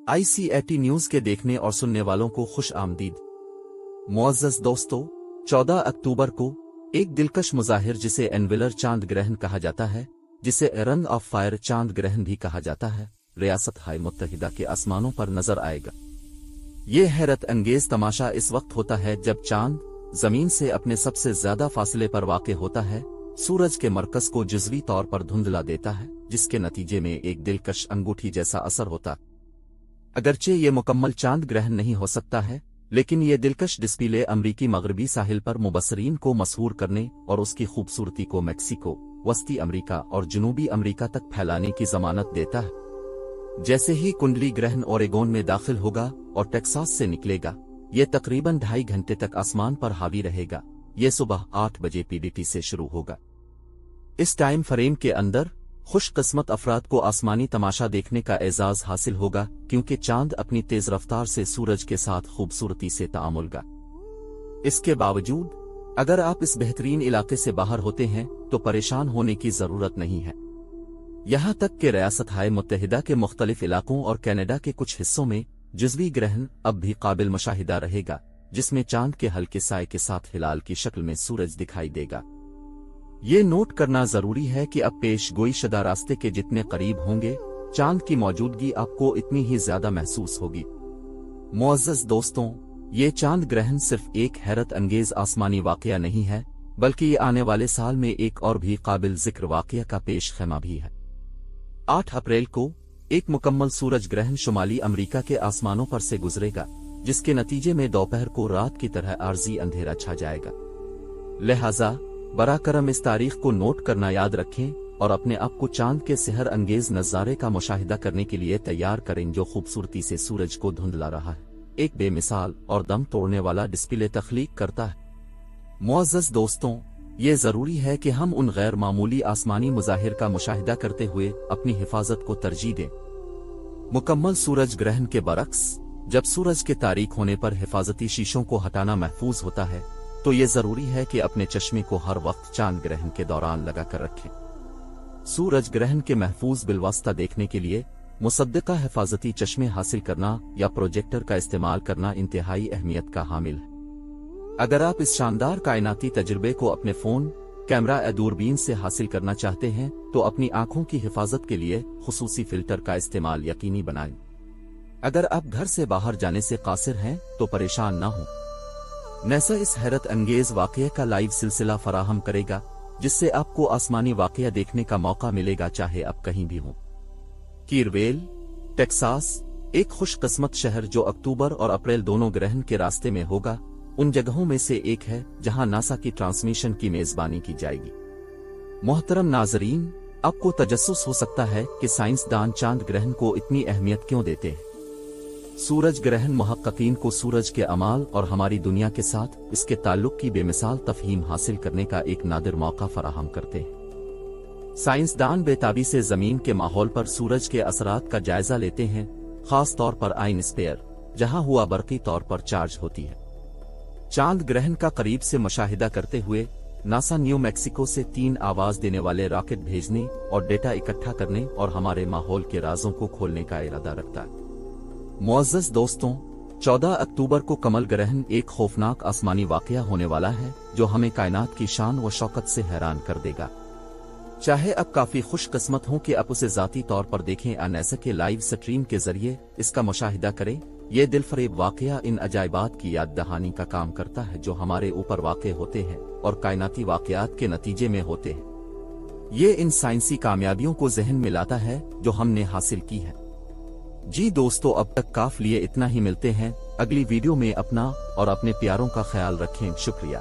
ICAT news के देखने और सुनने वालों को खुश आमदीद। मुअज़्ज़ज़ दोस्तों, 14 अक्टूबर को एक दिलकश मुज़ाहिर जिसे एनविलर चांद ग्रहण कहा जाता है, जिसे रंग ऑफ फायर चांद ग्रहण भी कहा जाता है, रियासत हाय मुत्तहिदा के आसमानों पर नजर आएगा। ये हैरत अंगेज तमाशा इस वक्त होता है जब चांद जमीन से अपने सबसे ज्यादा फासले पर वाक़े होता है, सूरज के मरकज को जुज़वी तौर पर धुंधला देता है, जिसके नतीजे में एक दिलकश अंगूठी जैसा असर होता। अगरचे ये मुकम्मल चांद ग्रहण नहीं हो सकता है, लेकिन ये दिलकश डिस्प्ले अमरीकी मगरबी साहिल पर मुबस्सरीन को मशहूर करने और उसकी खूबसूरती को मैक्सिको, वस्ती अमरीका और जनूबी अमरीका तक फैलाने की जमानत देता है। जैसे ही कुंडली ग्रहण ओरेगोन में दाखिल होगा और टेक्सास से निकलेगा, ये तकरीबन 2.5 घंटे तक आसमान पर हावी रहेगा। ये सुबह 8 बजे PDT से शुरू होगा। इस टाइम फ्रेम के अंदर खुशकिस्मत अफराद को आसमानी तमाशा देखने का एजाज हासिल होगा, क्योंकि चांद अपनी तेज रफ्तार से सूरज के साथ खूबसूरती से तामुलगा। इसके बावजूद अगर आप इस बेहतरीन इलाके से बाहर होते हैं तो परेशान होने की जरूरत नहीं है। यहां तक कि रियासत हाय मुत्तहिदा के मुख्तलिफ इलाकों और कनाडा के कुछ हिस्सों में जुज़वी ग्रहण अब भी काबिल मुशाहिदा रहेगा, जिसमें चांद के हल्के साए के साथ हिलाल की शक्ल में सूरज दिखाई देगा। ये नोट करना जरूरी है कि अब पेश गोई शुदा रास्ते के जितने करीब होंगे, चांद की मौजूदगी आपको इतनी ही ज्यादा महसूस होगी। मुअज़्ज़ज़ दोस्तों, ये चांद ग्रहण सिर्फ एक हैरत अंगेज आसमानी वाकया नहीं है, बल्कि ये आने वाले साल में एक और भी काबिल जिक्र वाकया का पेश खैमा भी है। 8 अप्रैल को एक मुकम्मल सूरज ग्रहण शुमाली अमरीका के आसमानों पर से गुजरेगा, जिसके नतीजे में दोपहर को रात की तरह आर्जी अंधेरा छा जाएगा। लिहाजा बराकरम इस तारीख को नोट करना याद रखें और अपने आप को चांद के सेहर अंगेज नज़ारे का मुशाहिदा करने के लिए तैयार करें, जो खूबसूरती से सूरज को धुंधला रहा है, एक बेमिसाल और दम तोड़ने वाला डिस्प्ले तख्लीक करता है। मुअज़्ज़ज़ दोस्तों, ये जरूरी है कि हम उन गैर मामूली आसमानी मुज़ाहिर का मुशाहिदा करते हुए अपनी हिफाजत को तरजीह दें। मुकम्मल सूरज ग्रहण के बरक्स, जब सूरज के तारीक होने पर हिफाजती शीशों को हटाना महफूज होता है, तो ये जरूरी है कि अपने चश्मे को हर वक्त चांद ग्रहण के दौरान लगाकर रखें। सूरज ग्रहण के महफूज बिलवास्ता देखने के लिए मुसद्दिका हिफाजती चश्मे हासिल करना या प्रोजेक्टर का इस्तेमाल करना इंतहाई अहमियत का हामिल है। अगर आप इस शानदार कायनाती तजुर्बे को अपने फोन, कैमरा या दूरबीन से हासिल करना चाहते हैं, तो अपनी आंखों की हिफाजत के लिए खुसूसी फिल्टर का इस्तेमाल यकीनी बनाएं। अगर आप घर से बाहर जाने से कासिर हैं तो परेशान न हो। नासा इस हैरत अंगेज वाकये का लाइव सिलसिला फराहम करेगा, जिससे आपको आसमानी वाकया देखने का मौका मिलेगा, चाहे आप कहीं भी हों। कीरवेल, टेक्सास, एक खुशकिस्मत शहर जो अक्टूबर और अप्रैल दोनों ग्रहण के रास्ते में होगा, उन जगहों में से एक है जहां नासा की ट्रांसमिशन की मेजबानी की जाएगी। मोहतरम नाजरीन, आपको तजस्सुस हो सकता है कि साइंसदान चांद ग्रहण को इतनी अहमियत क्यों देते हैं। सूरज ग्रहण मुहक्किकीन को सूरज के अमाल और हमारी दुनिया के साथ इसके ताल्लुक की बेमिसाल तफहीम हासिल करने का एक नादिर मौका फराहम करते हैं। साइंसदान बेताबी से जमीन के माहौल पर सूरज के असरात का जायजा लेते हैं, खास तौर पर आयनस्फीयर, जहां हुआ बरकी तौर पर चार्ज होती है। चांद ग्रहण का करीब से मुशाहिदा करते हुए नासा न्यू मैक्सिको से 3 आवाज देने वाले रॉकेट भेजने और डेटा इकट्ठा करने और हमारे माहौल के राजों को खोलने का इरादा रखता है। मुअज़्ज़ज़ दोस्तों, 14 अक्टूबर को कमल ग्रहण एक खौफनाक आसमानी वाकया होने वाला है, जो हमें कायनात की शान व शौकत से हैरान कर देगा। चाहे अब काफी खुशकिस्मत हों कि आप उसे जाती तौर पर देखें या नासा के लाइव स्ट्रीम के जरिए इसका मुशाहिदा करें, ये दिलफरेब वाकया इन अजायबात की याद दहानी का काम करता है जो हमारे ऊपर वाक़े होते हैं और कायनाती वाकयात के नतीजे में होते हैं। ये इन साइंसी कामयाबियों को जहन में लाता है जो हमने हासिल की है। जी दोस्तों, अब तक काफ लिए इतना ही। मिलते हैं अगली वीडियो में। अपना और अपने प्यारों का ख्याल रखें। शुक्रिया।